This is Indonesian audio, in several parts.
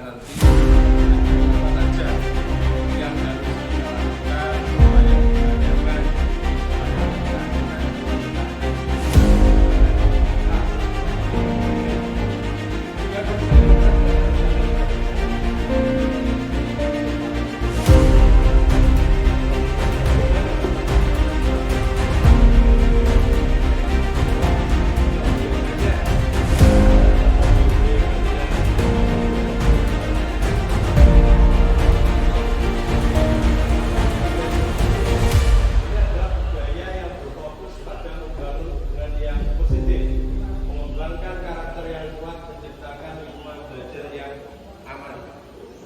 nanti apa saja yang harus kita lakukan supaya mengajarkan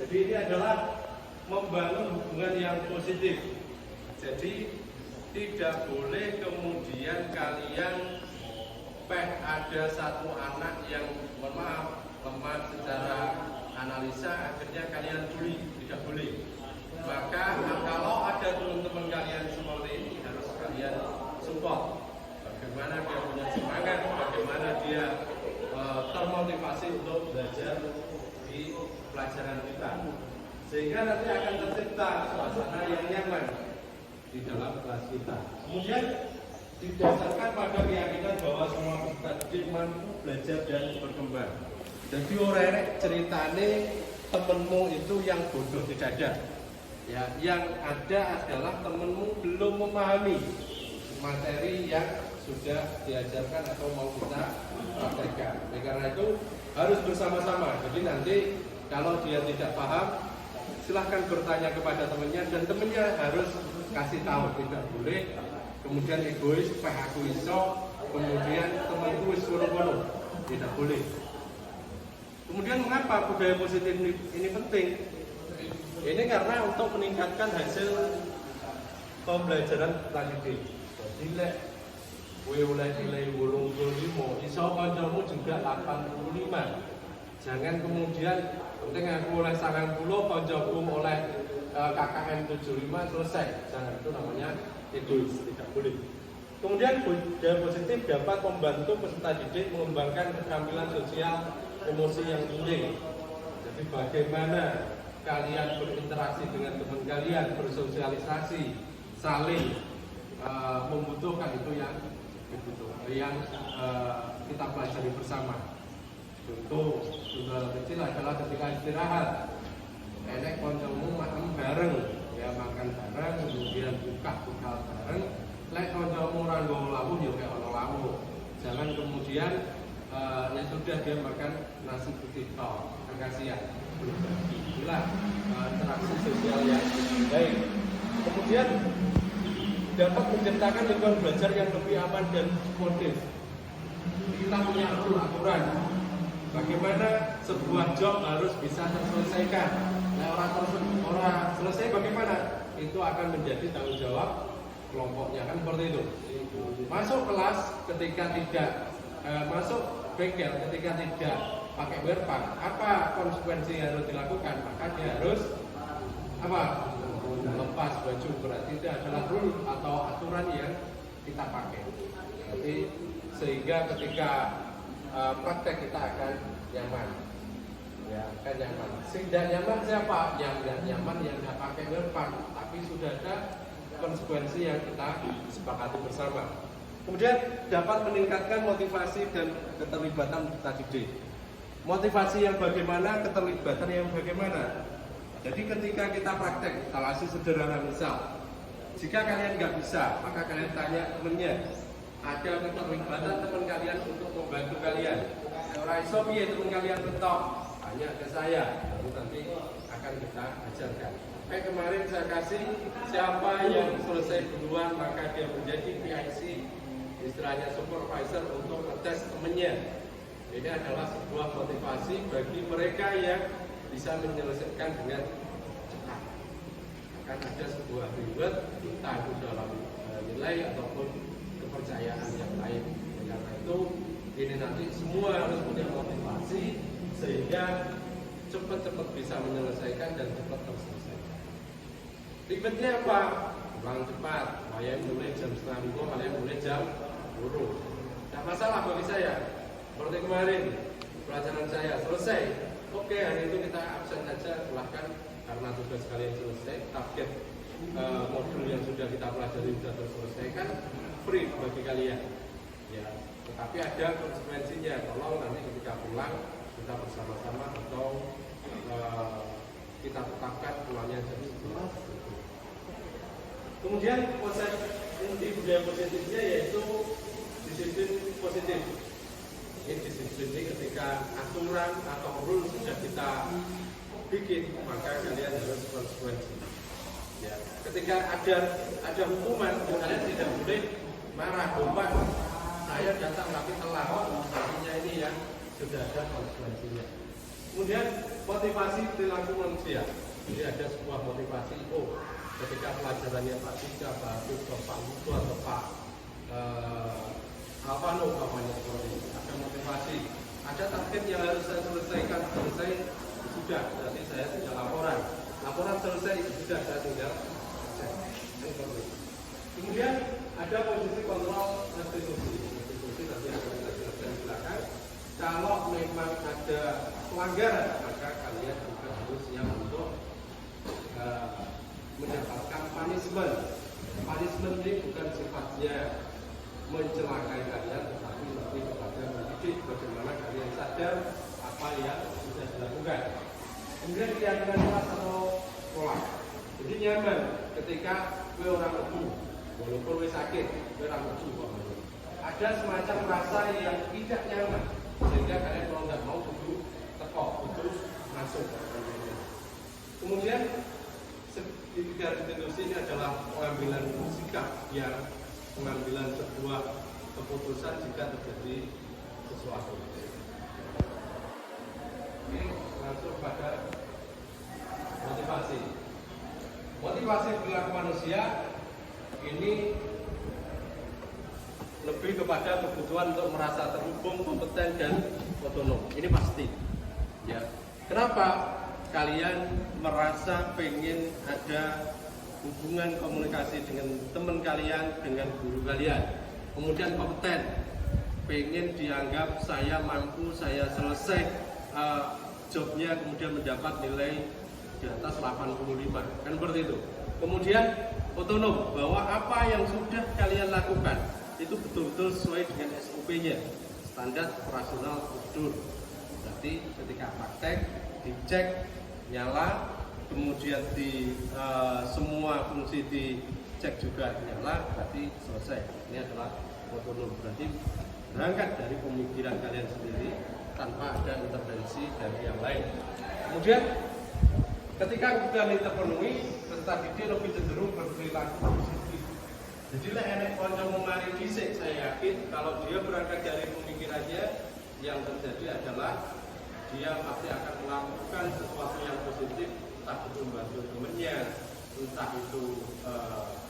Jadi ini adalah membangun hubungan yang positif. Jadi tidak boleh kemudian kalian ada satu anak yang mohon maaf lemah secara analisa akhirnya kalian bully, tidak boleh. Maka kalau ada teman-teman kalian seperti ini harus kalian support. Bagaimana dia punya semangat, bagaimana dia termotivasi untuk belajar di pelajaran kita, sehingga nanti akan tercipta suasana yang nyaman di dalam kelas kita. Kemudian didasarkan pada keyakinan bahwa semua peserta didik mampu belajar dan berkembang. Jadi orang ceritane temenmu itu yang bodoh tidak ada. Ya, yang ada adalah temenmu belum memahami materi yang sudah diajarkan atau mau kita praktekkan. Karena itu harus bersama-sama. Jadi nanti kalau dia tidak paham, silahkan bertanya kepada temannya dan temannya harus kasih tahu, tidak boleh kemudian egois, aku iso, kemudian temanku suruh kono, tidak boleh. Kemudian mengapa budaya positif ini penting? Ini karena untuk meningkatkan hasil pembelajaran tadi. Jadi kowe oleh nilai 85, iso kancamu juga 85. Jangan kemudian penting aku oleh 90, kancaku oleh KKM 75 selesai. Jangan, itu namanya egois, tidak boleh. Kemudian budaya positif dapat membantu peserta didik mengembangkan keterampilan sosial emosi yang tinggi. Jadi bagaimana kalian berinteraksi dengan teman kalian, bersosialisasi, saling membutuhkan itu yang kita pelajari bersama. Contoh kecil adalah ketika istirahat, enek koncomu makan bareng, ya makan bareng, kemudian buka bareng. Lek koncomu ora nggo lawuh ya kayak ono lawuh. Jangan kemudian ya sudah dia makan nasi putih tok, kasihan. Inilah interaksi sosial yang baik. Kemudian dapat menciptakan lingkungan belajar yang lebih aman dan sportif. Kita punya aturan bagaimana sebuah job harus bisa terselesaikan. Nah, orang selesai bagaimana? Itu akan menjadi tanggung jawab kelompoknya, kan seperti itu. Masuk kelas ketika tidak masuk bengkel ketika tidak pakai wearpan, apa konsekuensi yang harus dilakukan? Maka dia harus apa? Lepas baju, berarti itu adalah rule atau aturan yang kita pakai. Jadi sehingga ketika praktek kita akan nyaman, ya akan nyaman. Tidak nyaman siapa? Yang tidak nyaman yang tidak pakai wearpan, tapi sudah ada konsekuensi yang kita sepakati bersama. Kemudian dapat meningkatkan motivasi dan keterlibatan peserta didik. Motivasi yang bagaimana, keterlibatan yang bagaimana. Jadi ketika kita praktek, instalasi sederhana misal, jika kalian nggak bisa, maka kalian tanya temennya. Ada keterlibatan teman kalian untuk membantu kalian. Orang iso piye teman kalian bentok, tanya ke saya, lalu nanti akan kita ajarkan. Kayak kemarin saya kasih siapa yang selesai duluan maka dia menjadi PIC, istilahnya supervisor untuk ngetes temennya. Ini adalah sebuah motivasi bagi mereka yang bisa menyelesaikan dengan cepat. Akan ada sebuah reward, entah itu dalam nilai ataupun kepercayaan yang lain. Karena itu ini nanti semua harus punya motivasi sehingga cepat-cepat bisa menyelesaikan dan cepat terselesaikan. Ribetnya apa? Pulang cepat. Kalian mulai jam 9:30, kalian mulai jam 10. Tidak masalah bagi saya. Seperti kemarin pelajaran saya selesai. Oke, hari itu kita karena tugas kalian selesai, target modul yang sudah kita pelajari sudah terselesaikan, free bagi kalian. Ya, tetapi ada konsekuensinya. Tolong nanti ketika pulang kita bersama-sama atau kita tetapkan pulangnya jadi jelas. Kemudian konsep inti budaya positifnya yaitu disiplin positif. Ini disiplin ini ketika aturan atau rule sudah kita bikin, maka kalian harus konsekuensi. Ya, ketika ada hukuman, kalian tidak boleh marah, gombal. Saya datang tapi telat, artinya ini yang sudah ada konsekuensinya. Kemudian motivasi perilaku manusia. Jadi ada sebuah motivasi. Oh, ketika pelajarannya Pak Tika, Pak Tuto, Pak Mutu atau Pak Alvano kampanye seperti ini. Ada motivasi. Ada target yang harus saya selesaikan. Selesai sudah, berarti saya sudah laporan. Laporan selesai sudah, saya tinggal cek. Kemudian ada posisi kontrol restitusi. Restitusi nanti akan kita jelaskan di belakang. Kalau memang ada pelanggaran, maka kalian juga harus siap untuk mendapatkan punishment. Punishment ini bukan sifatnya mencelakai kalian, tetapi lebih kepada mendidik bagaimana kalian sadar apa yang sudah dilakukan. Kemudian keyakinan kelas atau pola. Jadi nyaman ketika gue orang lebu, walaupun gue sakit, gue orang lebu. Ada semacam rasa yang tidak nyaman, sehingga kalian kalau nggak mau kudu tekok, kudu masuk. Kemudian segitiga restitusi ini adalah pengambilan sikap yang pengambilan sebuah keputusan jika terjadi sesuatu. Ini langsung pada motivasi. Motivasi perilaku manusia ini lebih kepada kebutuhan untuk merasa terhubung, kompeten dan otonom. Ini pasti. Ya. Kenapa kalian merasa pengen ada hubungan komunikasi dengan teman kalian, dengan guru kalian, kemudian kompeten, pengen dianggap saya mampu, saya selesai jobnya, kemudian mendapat nilai di atas 85, kan seperti itu. Kemudian otonom, bahwa apa yang sudah kalian lakukan itu betul-betul sesuai dengan SOP-nya, standar operasional prosedur. Berarti ketika praktek dicek nyala, kemudian di semua fungsi dicek juga nyala, berarti selesai. Ini adalah otonom, berarti berangkat dari pemikiran kalian sendiri tanpa ada intervensi dari yang lain. Kemudian ketika kebutuhan ini terpenuhi, peserta didik lebih cenderung berperilaku positif. Jadi lah enek konco memari dhisik, saya yakin kalau dia berangkat dari pemikirannya, yang terjadi adalah dia pasti akan melakukan sesuatu yang positif, entah itu membantu temannya, entah itu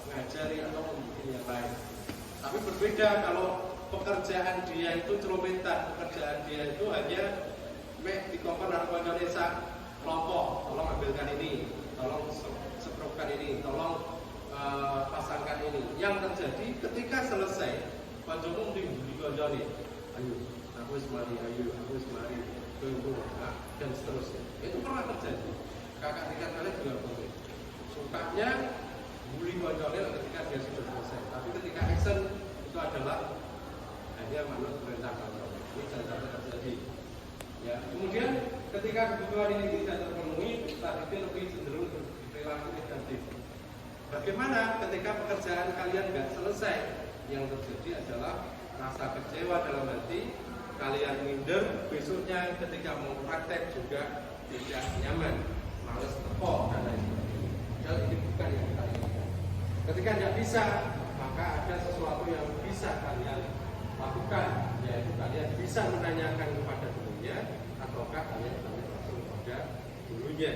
ngajari atau mungkin yang lain. Tapi berbeda kalau pekerjaan dia itu celometan, pekerjaan dia itu hanya di kompon atau konco desa kelompok, tolong ambilkan ini, tolong seprotkan ini, tolong pasangkan ini. Yang terjadi ketika selesai, koncomu dibuli konco nih, ayo, aku semari, ayo, aku semari, tunggu, dan seterusnya. Itu pernah terjadi. Kakak tingkat kalian juga boleh. Sukanya bully konconya ketika dia sudah selesai. Tapi ketika action itu adalah hanya manut perintah konco. Ini jangan sampai terjadi. Ya. Kemudian ketika kebutuhan ini tidak terpenuhi, kita itu lebih cenderung berperilaku negatif. Bagaimana ketika pekerjaan kalian nggak selesai? Yang terjadi adalah rasa kecewa dalam hati, kalian minder, besoknya ketika mau praktek juga tidak nyaman, males tepok dan lain sebagainya. Dan ini bukan yang kita inginkan. Ketika tidak bisa, maka ada sesuatu yang bisa kalian lakukan, yaitu kalian bisa menanyakan kepada gurunya, ataukah kalian langsung kepada gurunya.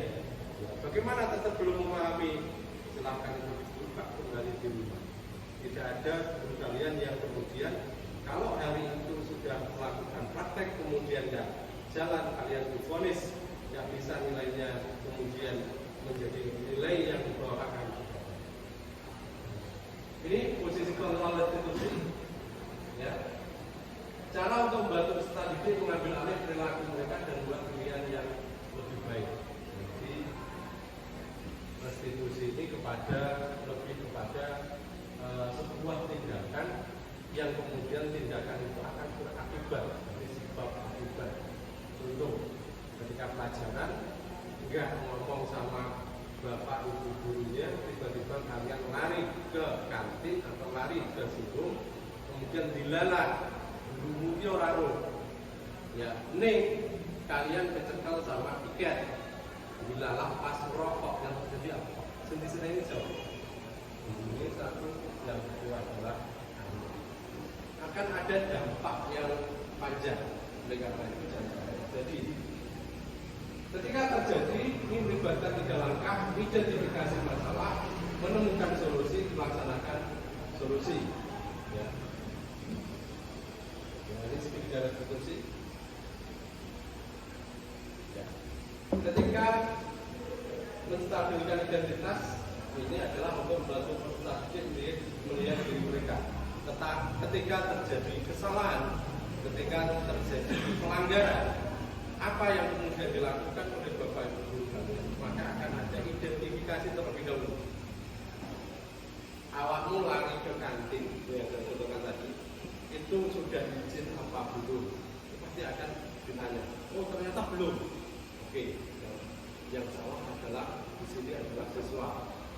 Ya, bagaimana tetap belum memahami? Silahkan itu dibuka kembali di rumah. Tidak ada guru kalian yang kemudian kalau hari itu sudah melakukan praktek kemudian nggak jalan, kalian divonis nggak bisa nilainya kemudian menjadi nilai yang dibawakan. Ini posisi kontrol restitusi. Ya. Cara untuk membantu peserta didik mengambil alih perilaku mereka dan buat pilihan yang lebih baik. Jadi lebih kepada sebuah tindakan yang kemudian tindakan itu akan berakibat, sebab akibat. Contoh, ketika pelajaran nggak ngomong sama bapak ibu gurunya, tiba-tiba kalian lari ke kantin atau lari ke situ, kemudian dilalah, lumuri orang ya, nih kalian kecekel sama tiket, dilalah pas rokok yang terjadi apa? Sendiri ini jauh. Ini satu, yang kedua adalah akan ada dampak yang panjang oleh karena itu. Jadi ketika terjadi, ini melibatkan 3 langkah: identifikasi masalah, menemukan solusi, melaksanakan solusi. Ya. Ini sedikit dari solusi. Ya. Ketika menstabilkan identitas, ini adalah untuk membantu peserta didik melihat diri mereka. Ketika terjadi kesalahan, ketika terjadi pelanggaran, apa yang kemudian dilakukan oleh Bapak Ibu guru kalian, maka akan ada identifikasi terlebih dahulu. Awakmu lari ke kantin, yang saya contohkan tadi, itu sudah izin apa belum? Pasti akan ditanya. Oh, ternyata belum. Oke, yang salah adalah di sini adalah siswa.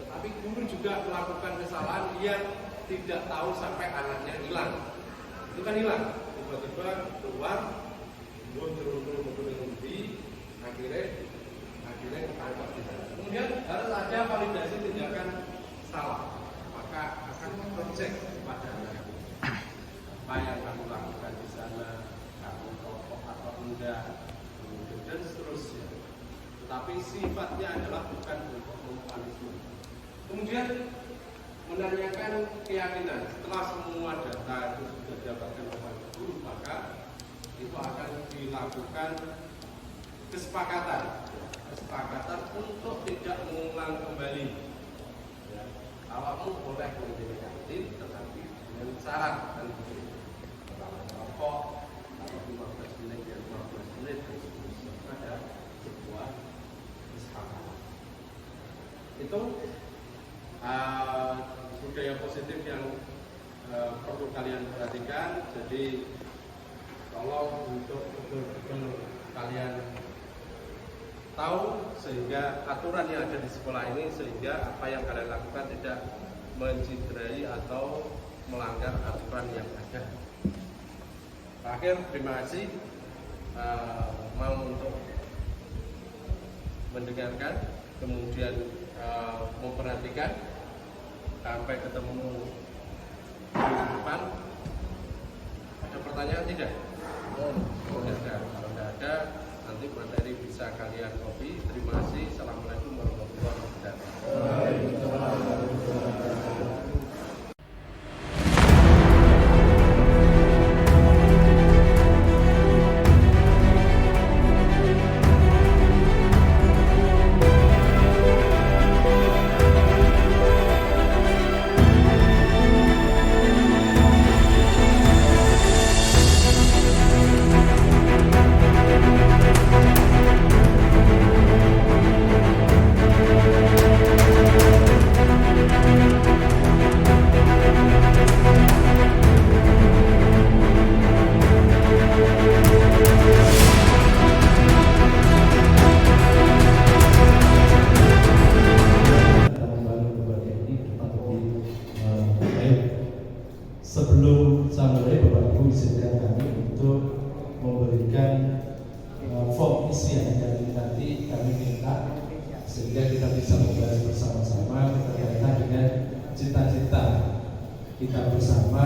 Tetapi guru juga melakukan kesalahan yang tidak tahu sampai anaknya hilang. Itu kan hilang. Tiba-tiba keluar, muncul akhirnya ketangkap di sana. Kemudian harus ada validasi tindakan salah. Maka akan mengecek kepada anak apa yang kamu lakukan di sana, kamu rokok atau enggak, dan seterusnya. Tetapi sifatnya adalah bukan untuk mempunishment. Kemudian menanyakan keyakinan. Setelah semua data itu sudah didapatkan oleh guru, maka itu akan dilakukan kesepakatan untuk tidak mengulang kembali. Ya, awakmu boleh menjadi kantin, tetapi dengan syarat dan pertama rokok, kalau 15 menit ya 15 menit, dan seterusnya. Ada sebuah kesepakatan. Itu budaya positif yang perlu kalian perhatikan. Jadi tolong untuk betul-betul kalian tahu, sehingga aturan yang ada di sekolah ini, sehingga apa yang kalian lakukan tidak menciderai atau melanggar aturan yang ada. Terakhir, terima kasih mau untuk mendengarkan, kemudian memperhatikan. Sampai ketemu di depan. Ada pertanyaan tidak? Tidak ada. Kalau tidak ada, nanti materi bisa kalian copy. Terima kasih. Assalamualaikum warahmatullahi wabarakatuh. Sebelum sampai Bapak Ibu izinkan kami untuk memberikan form isian yang nanti kami minta, sehingga kita bisa membahas bersama-sama berkaitan dengan cita-cita kita bersama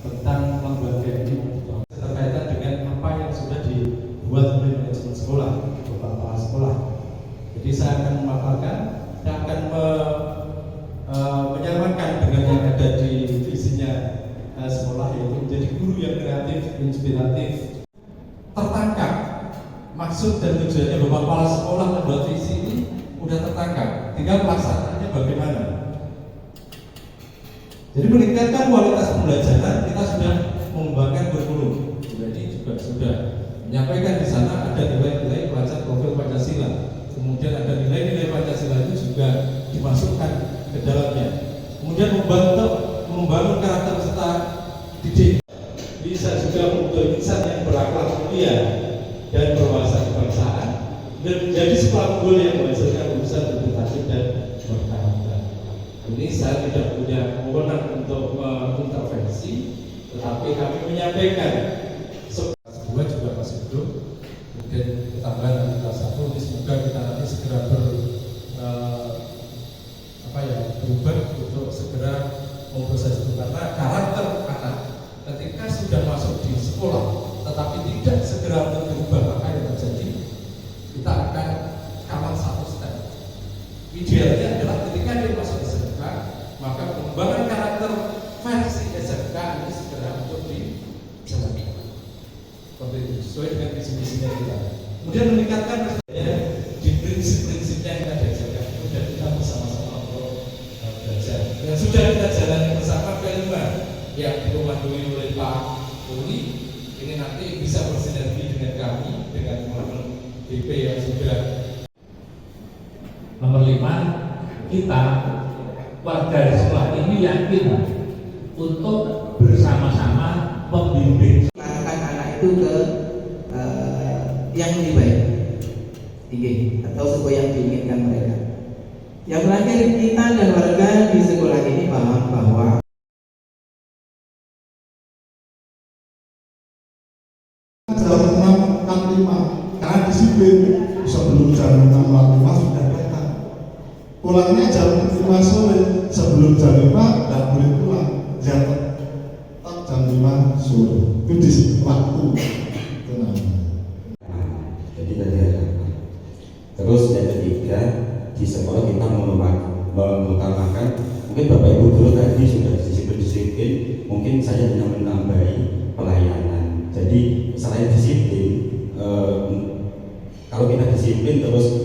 tentang lembaga ini, berkaitan dengan apa yang sudah dibuat oleh manajemen sekolah, kepala sekolah. Jadi saya akan memaparkan, saya akan menyamakan dengan yang ada di visinya sekolah, yaitu menjadi guru yang kreatif, inspiratif, tertangkap maksud dan tujuannya. Bapak kepala sekolah membuat visi ini sudah tertangkap, tinggal pelaksanaannya bagaimana. Jadi meningkatkan kualitas pembelajaran, kita sudah mengembangkan kurikulum. Jadi juga sudah menyampaikan di sana ada nilai-nilai pelajar profil Pancasila. Kemudian ada nilai-nilai Pancasila itu juga dimasukkan Ini saya tidak punya wewenang untuk mengintervensi, tetapi kami menyampaikan. Kedua juga masih belum, mungkin tambahan dari kelas 1. Ini semoga kita nanti segera berubah untuk segera memproses itu, karena karakter anak ketika sudah masuk di sekolah tetapi tidak segera berubah, maka yang terjadi kita akan kalah satu step. Idealnya adalah ketika dia masuk SMK, maka pengembangan karakter versi SMK ini segera untuk dijalankan. Seperti itu, sesuai dengan visi-misinya kita. Kemudian meningkatkan di prinsip-prinsipnya yang kita diajarkan, kemudian kita bersama-sama untuk belajar. Dan sudah kita jalani bersama kelima yang dikomandoi oleh Pak Uli, ini nanti bisa bersinergi dengan kami, dengan teman-teman DP yang sudah. Nomor 5, kita warga di sekolah ini yakin untuk bersama-sama membimbing anak-anak itu ke yang lebih baik, atau sesuai yang diinginkan mereka. Yang terakhir, kita dan warga di sekolah ini paham bahwa jam 6.45 karena disiplin. Sebelum jam 6.45 sudah datang. Pulangnya jam 5 sore. Sebelum jam 5 tidak boleh pulang. Jam 5 sore. Itu di waktu. Tenang. Jadi tadi ada. Terus yang ketiga, di sekolah kita mengutamakan, mungkin Bapak Ibu guru tadi sudah disiplin, mungkin saya hanya menambahi pelayanan. Jadi selain disiplin, kalau kita disiplin terus